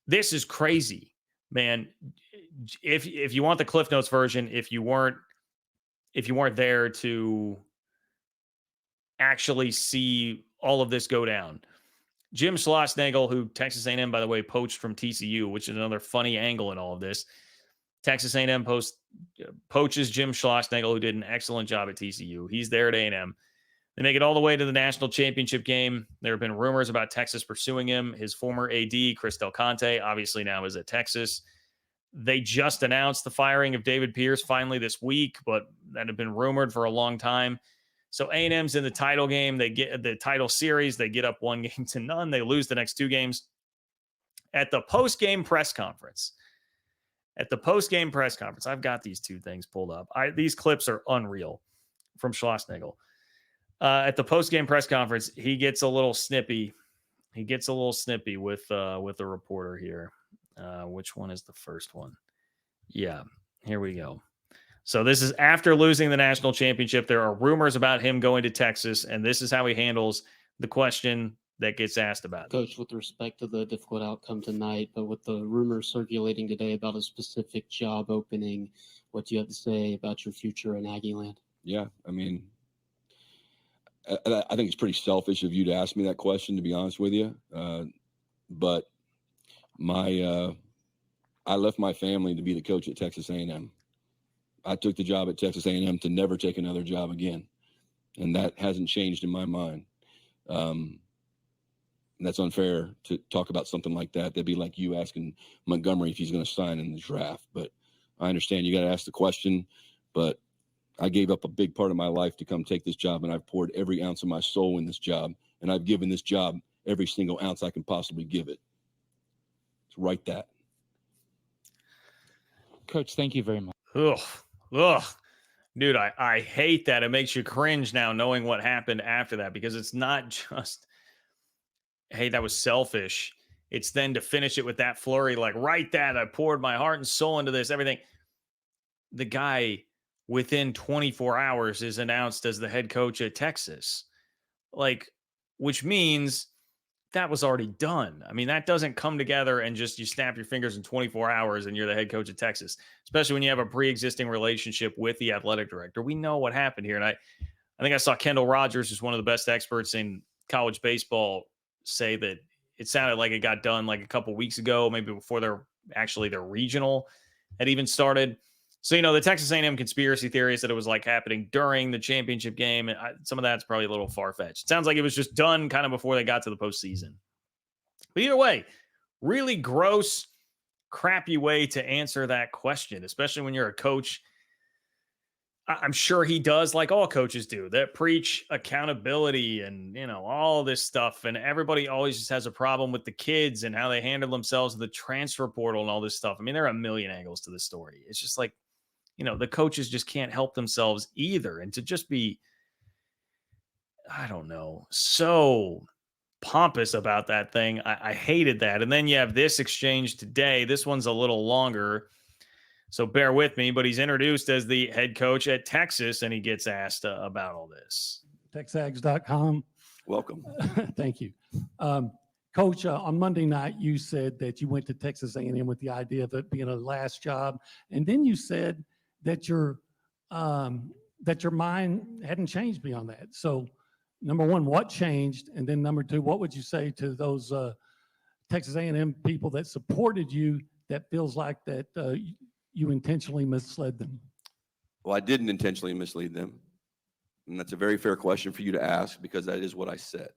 This is crazy, man. If you want the Cliff Notes version, if you weren't there to actually see all of this go down. Jim Schlossnagle, who Texas A&M, by the way, poached from TCU, which is another funny angle in all of this. Texas A&M poaches Jim Schlossnagle, who did an excellent job at TCU. He's there at A&M. They make it all the way to the national championship game. There have been rumors about Texas pursuing him. His former AD, Chris Del Conte, obviously now is at Texas. They just announced the firing of David Pierce finally this week, but that had been rumored for a long time. So A&M's in the title game. They get the title series. They get up 1-0. They lose the next 2 games. At the post-game press conference, I've got these 2 things pulled up. These clips are unreal from Schlossnagle. At the post-game press conference, he gets a little snippy. With the reporter here. Which one is the first one? Yeah, here we go. So this is after losing the national championship. There are rumors about him going to Texas, and this is how he handles the question that gets asked about. Coach, with respect to the difficult outcome tonight, but with the rumors circulating today about a specific job opening, what do you have to say about your future in Aggieland? Yeah, I mean, I think it's pretty selfish of you to ask me that question, to be honest with you. But I left my family to be the coach at Texas A&M. I took the job at Texas A&M to never take another job again. And that hasn't changed in my mind. And that's unfair to talk about something like that. That'd be like you asking Montgomery if he's going to sign in the draft. But I understand you got to ask the question. But I gave up a big part of my life to come take this job, and I've poured every ounce of my soul in this job. And I've given this job every single ounce I can possibly give it. So write that. Coach, thank you very much. Ugh. Dude, I hate that. It makes you cringe now knowing what happened after that, because it's not just, hey, that was selfish. It's then to finish it with that flurry, like, write that. I poured my heart and soul into this, everything. The guy within 24 hours is announced as the head coach at Texas. Like, which means that was already done. I mean, that doesn't come together and just you snap your fingers in 24 hours and you're the head coach of Texas, especially when you have a pre-existing relationship with the athletic director. We know what happened here. And I think I saw Kendall Rogers, who's one of the best experts in college baseball, say that it sounded like it got done like a couple weeks ago, maybe before their regional had even started. So, the Texas A&M conspiracy theory is that it was like happening during the championship game. And some of that's probably a little far-fetched. It sounds like it was just done kind of before they got to the postseason. But either way, really gross, crappy way to answer that question, especially when you're a coach. I'm sure he does, like all coaches do, that preach accountability and, all this stuff. And everybody always just has a problem with the kids and how they handle themselves in the transfer portal and all this stuff. I mean, there are a million angles to this story. It's just like, the coaches just can't help themselves either. And to just be, I don't know, so pompous about that thing. I hated that. And then you have this exchange today. This one's a little longer, so bear with me, but he's introduced as the head coach at Texas, and he gets asked about all this. TexAgs.com. Welcome. Thank you. Coach, on Monday night, you said that you went to Texas A&M with the idea of it being a last job. And then you said that your mind hadn't changed beyond that. So, number one, what changed? And then number two, what would you say to those Texas A&M people that supported you that feels like that you intentionally misled them? Well, I didn't intentionally mislead them. And that's a very fair question for you to ask, because that is what I said.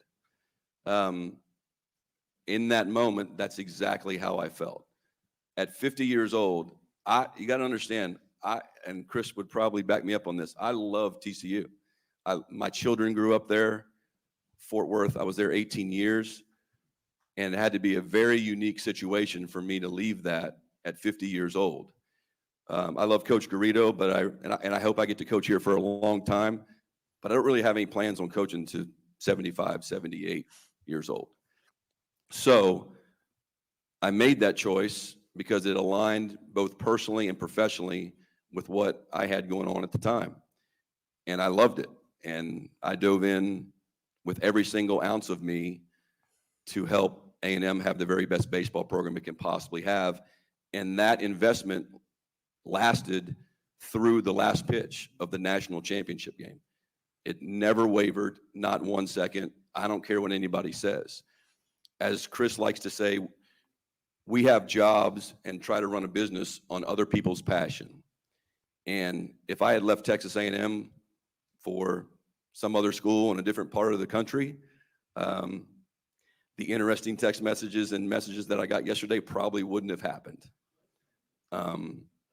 In that moment, that's exactly how I felt. At 50 years old, you got to understand, and Chris would probably back me up on this, I love TCU. My children grew up there, Fort Worth. I was there 18 years, and it had to be a very unique situation for me to leave that at 50 years old. I love Coach Garrido, but I hope I get to coach here for a long time, but I don't really have any plans on coaching to 75, 78 years old. So I made that choice because it aligned both personally and professionally with what I had going on at the time. And I loved it. And I dove in with every single ounce of me to help A&M have the very best baseball program it can possibly have. And that investment lasted through the last pitch of the national championship game. It never wavered, not 1 second. I don't care what anybody says. As Chris likes to say, we have jobs and try to run a business on other people's passion. And if I had left Texas A&M for some other school in a different part of the country, the interesting text messages and messages that I got yesterday probably wouldn't have happened.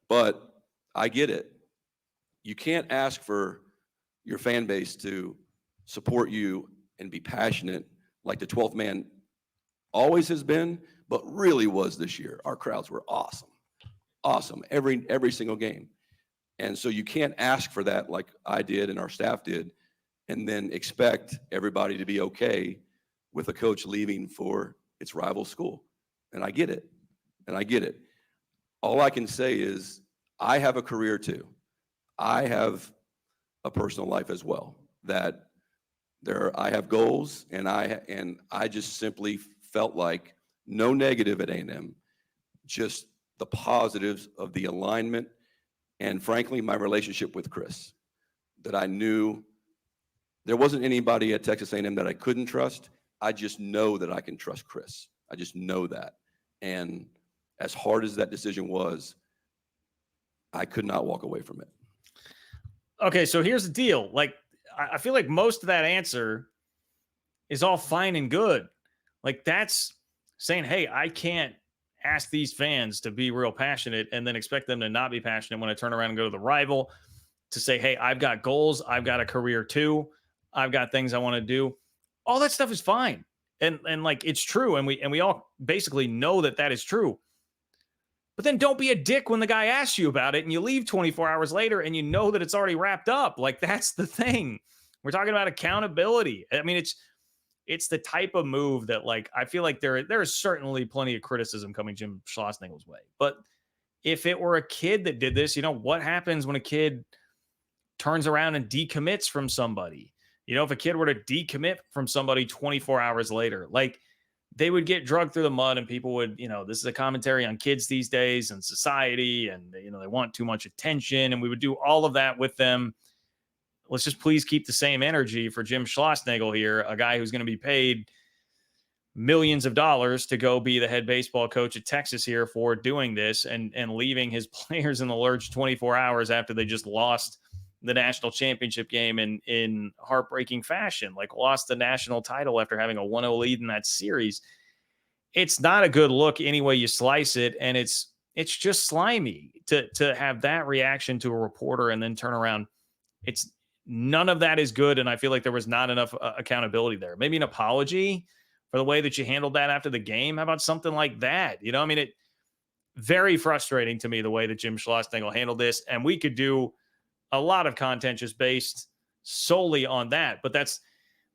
But I get it. You can't ask for your fan base to support you and be passionate like the 12th man always has been, but really was this year. Our crowds were awesome. Awesome. Every single game. And so you can't ask for that like I did and our staff did, and then expect everybody to be okay with a coach leaving for its rival school. And I get it. And I get it. All I can say is I have a career too. I have a personal life as well. That I have goals, and I just simply felt like no negative at A&M, just the positives of the alignment, and frankly, my relationship with Chris, that I knew there wasn't anybody at Texas A&M that I couldn't trust. I just know that I can trust Chris. I just know that. And as hard as that decision was, I could not walk away from it. Okay, so here's the deal. Like, I feel like most of that answer is all fine and good. Like, that's saying, hey, I can't ask these fans to be real passionate and then expect them to not be passionate when I turn around and go to the rival to say, hey, I've got goals. I've got a career too. I've got things I want to do. All that stuff is fine. And like, it's true. And we all basically know that that is true. But then don't be a dick when the guy asks you about it and you leave 24 hours later and you know that it's already wrapped up. Like, that's the thing. We're talking about accountability. I mean, it's the type of move that, like, I feel like there is certainly plenty of criticism coming Jim Schlossnagle's way. But if it were a kid that did this, what happens when a kid turns around and decommits from somebody? If a kid were to decommit from somebody 24 hours later, like, they would get drugged through the mud, and people would, this is a commentary on kids these days and society, and, they want too much attention, and we would do all of that with them. Let's just please keep the same energy for Jim Schlossnagle here, a guy who's going to be paid millions of dollars to go be the head baseball coach at Texas here for doing this and leaving his players in the lurch 24 hours after they just lost the national championship game in heartbreaking fashion, like lost the national title after having a 1-0 lead in that series. It's not a good look any way you slice it. And it's just slimy to have that reaction to a reporter and then turn around. It's none of that is good. And I feel like there was not enough accountability there. Maybe an apology for the way that you handled that after the game. How about something like that? It very frustrating to me, the way that Jim Schlossnagle handled this. And we could do a lot of content just based solely on that. But that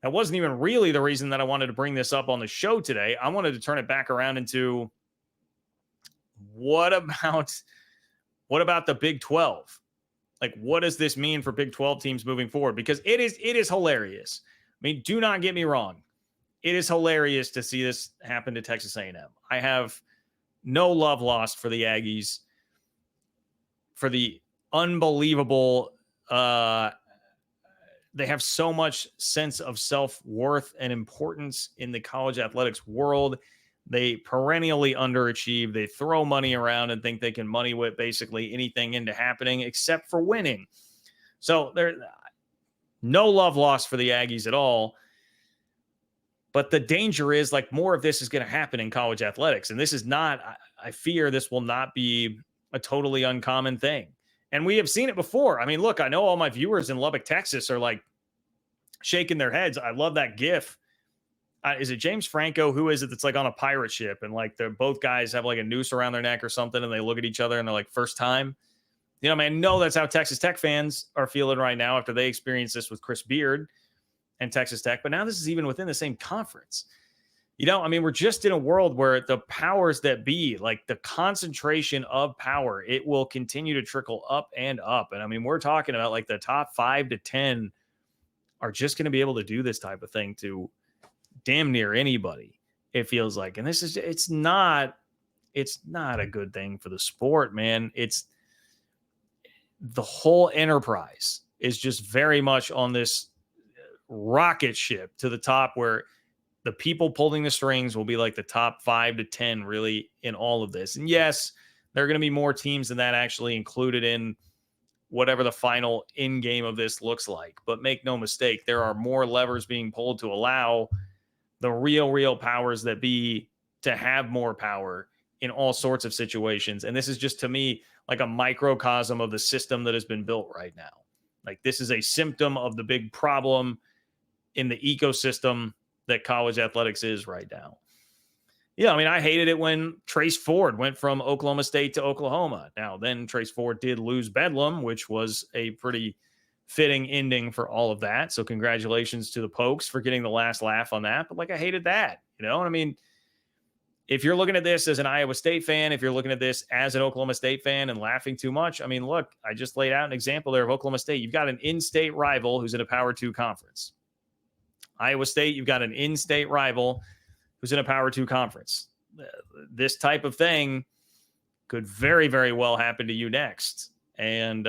wasn't even really the reason that I wanted to bring this up on the show today. I wanted to turn it back around into what about the Big 12? Like, what does this mean for Big 12 teams moving forward? Because it is hilarious. I mean, do not get me wrong. It is hilarious to see this happen to Texas A&M. I have no love lost for the Aggies, for the unbelievable. They have so much sense of self-worth and importance in the college athletics world. They perennially underachieve. They throw money around and think they can money whip basically anything into happening except for winning. So there's no love lost for the Aggies at all. But the danger is, like, more of this is going to happen in college athletics. And this is not, I fear this will not be a totally uncommon thing. And we have seen it before. I mean, look, I know all my viewers in Lubbock, Texas are like shaking their heads. I love that GIF. Is it James Franco? Who is it that's like on a pirate ship and like they're both guys have like a noose around their neck or something and they look at each other and they're like, first time? I know that's how Texas Tech fans are feeling right now after they experienced this with Chris Beard and Texas Tech. But now this is even within the same conference. We're just in a world where the powers that be, like the concentration of power, it will continue to trickle up and up. And we're talking about like the top 5 to 10 are just going to be able to do this type of thing to damn near anybody. it feels like. And it's not a good thing for the sport, man. It's the whole enterprise is just very much on this rocket ship to the top, where the people pulling the strings will be like the top 5 to 10 really in all of this. And yes, there are going to be more teams than that actually included in whatever the final end game of this looks like. But make no mistake, there are more levers being pulled to allow the real powers that be to have more power in all sorts of situations. And this is just, to me, like a microcosm of the system that has been built right now. Like, this is a symptom of the big problem in the ecosystem that college athletics is right now. Yeah, I mean, I hated it when Trace Ford went from Oklahoma State to Oklahoma. Now, then Trace Ford did lose Bedlam, which was a pretty fitting ending for all of that. So congratulations to the Pokes for getting the last laugh on that. But like, I hated that, you know? I mean, if you're looking at this as an Iowa State fan, if you're looking at this as an Oklahoma State fan and laughing too much, I mean, look, I just laid out an example there of Oklahoma State. You've got an in-state rival who's in a Power 2 conference. Iowa State, you've got an in-state rival who's in a Power 2 conference. This type of thing could very, very well happen to you next. And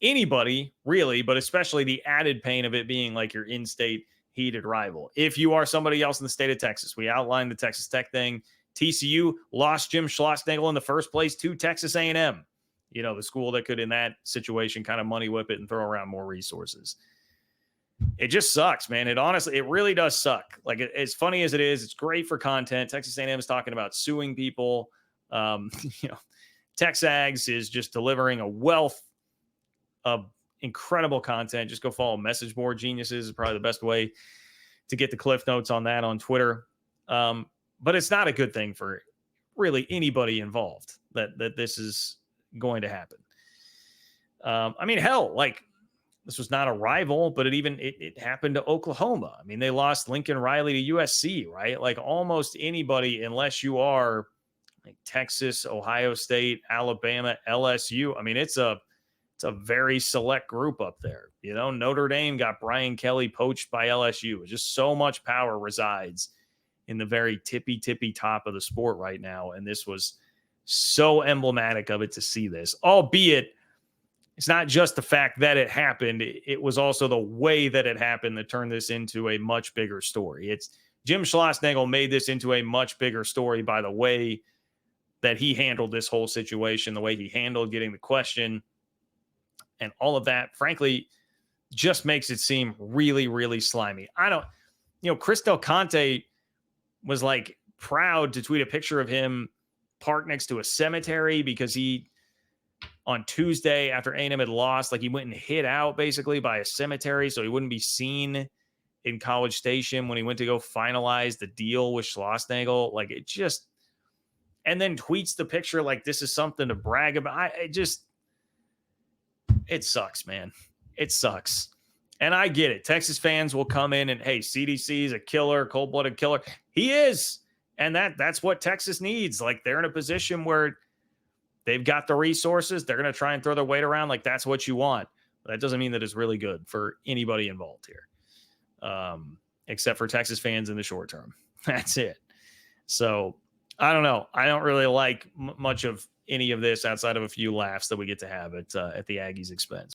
anybody, really, but especially the added pain of it being like your in-state heated rival. If you are somebody else in the state of Texas, we outlined the Texas Tech thing. TCU lost Jim Schlossnagle in the first place to Texas A&M. You know, the school that could, in that situation, kind of money whip it and throw around more resources. It just sucks, man. It really does suck. Like, as funny as it is, it's great for content. Texas A&M is talking about suing people. You know, TexAgs is just delivering a wealth of incredible content. Just go follow Message Board Geniuses is probably the best way to get the cliff notes on that on Twitter. But it's not a good thing for really anybody involved that this is going to happen. I mean, hell, like, this was not a rival, but it happened to Oklahoma. I mean, they lost Lincoln Riley to USC, right? Like, almost anybody, unless you are like Texas, Ohio State, Alabama, LSU. I mean, it's a very select group up there. You know, Notre Dame got Brian Kelly poached by LSU. It's just so much power resides in the very tippy top of the sport right now. And this was so emblematic of it to see this, albeit it's not just the fact that it happened. It was also the way that it happened that turned this into a much bigger story. It's Jim Schlossnagle made this into a much bigger story by the way that he handled this whole situation, the way he handled getting the question, and all of that, frankly, just makes it seem really, really slimy. Chris Del Conte was like proud to tweet a picture of him parked next to a cemetery because he, on Tuesday after A&M had lost, like, he went and hid out basically by a cemetery so he wouldn't be seen in College Station when he went to go finalize the deal with Schlossnagle. Like, it just, and then tweets the picture like this is something to brag about. It sucks, man. It sucks. And I get it. Texas fans will come in and, hey, CDC is a killer, cold-blooded killer. He is. And that's what Texas needs. Like, they're in a position where they've got the resources. They're going to try and throw their weight around. Like, that's what you want. But that doesn't mean that it's really good for anybody involved here, except for Texas fans in the short term. That's it. So I don't know. I don't really like much of any of this outside of a few laughs that we get to have at the Aggies' expense.